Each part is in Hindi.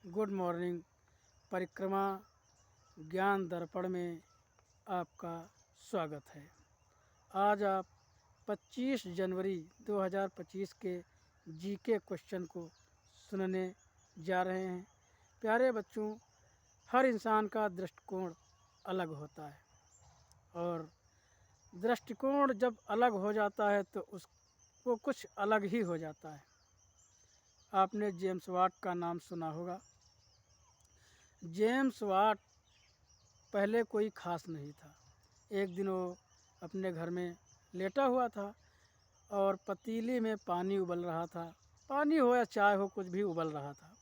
Good morning. परिक्रमा ज्ञान दर्पण में आपका स्वागत है। आज आप 25 जनवरी 2025 के जीके क्वेश्चन को सुनने जा रहे हैं। प्यारे बच्चों, हर इंसान का दृष्टिकोण अलग होता है और दृष्टिकोण जब अलग हो जाता है तो उसको कुछ अलग ही हो जाता है। आपने जेम्स वाट का नाम सुना होगा। जेम्स वाट पहले कोई ख़ास नहीं था। एक दिन वो अपने घर में लेटा हुआ था और पतीली में पानी उबल रहा था। पानी हो या चाय हो, कुछ भी उबल रहा था।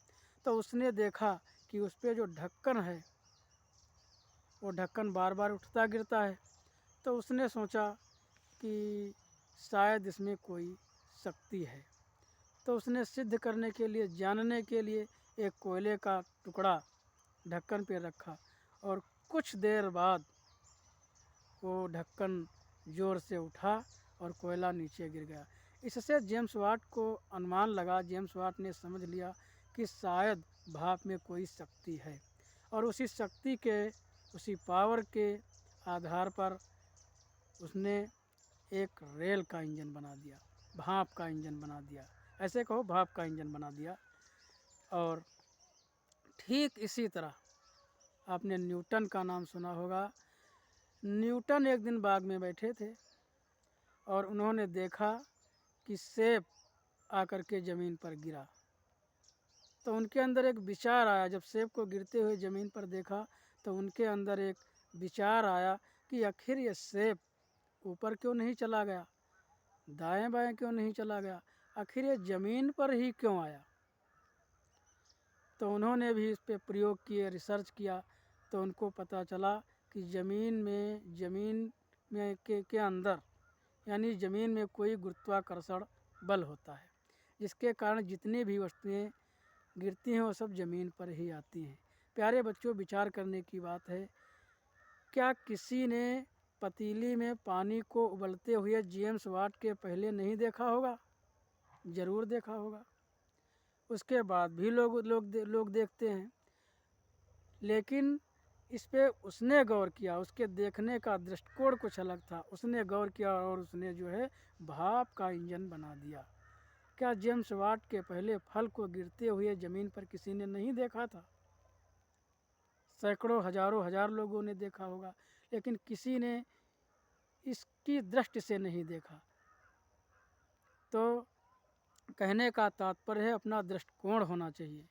तो उसने देखा कि उस पर जो ढक्कन है वो ढक्कन बार बार उठता गिरता है। तो उसने सोचा कि शायद इसमें कोई शक्ति है। तो उसने सिद्ध करने के लिए, जानने के लिए एक कोयले का टुकड़ा ढक्कन पे रखा और कुछ देर बाद वो ढक्कन ज़ोर से उठा और कोयला नीचे गिर गया। इससे जेम्स वाट को अनुमान लगा, जेम्स वाट ने समझ लिया कि शायद भाप में कोई शक्ति है और उसी शक्ति के, उसी पावर के आधार पर उसने एक रेल का इंजन बना दिया, भाप का इंजन बना दिया, ऐसे कहो भाप का इंजन बना दिया। और ठीक इसी तरह आपने न्यूटन का नाम सुना होगा। न्यूटन एक दिन बाग में बैठे थे और उन्होंने देखा कि सेब आकर के ज़मीन पर गिरा। तो उनके अंदर एक विचार आया। जब सेब को गिरते हुए ज़मीन पर देखा तो उनके अंदर एक विचार आया कि आखिर ये सेब ऊपर क्यों नहीं चला गया, दाएं बाएं क्यों नहीं चला गया, आखिर ये ज़मीन पर ही क्यों आया। तो उन्होंने भी इस पे प्रयोग किए, रिसर्च किया। तो उनको पता चला कि ज़मीन में के अंदर, यानी ज़मीन में कोई गुरुत्वाकर्षण बल होता है, जिसके कारण जितनी भी वस्तुएं गिरती हैं वो सब ज़मीन पर ही आती हैं। प्यारे बच्चों, विचार करने की बात है, क्या किसी ने पतीली में पानी को उबलते हुए जेम्स वाट के पहले नहीं देखा होगा? ज़रूर देखा होगा। उसके बाद भी लोग देखते हैं, लेकिन इस पे उसने गौर किया। उसके देखने का दृष्टिकोण कुछ अलग था। उसने गौर किया और उसने जो है भाप का इंजन बना दिया। क्या जेम्स वाट के पहले फल को गिरते हुए ज़मीन पर किसी ने नहीं देखा था? सैकड़ों, हजारों, हजार लोगों ने देखा होगा, लेकिन किसी ने इसकी दृष्टि से नहीं देखा। तो कहने का तात्पर्य है, अपना दृष्टिकोण होना चाहिए।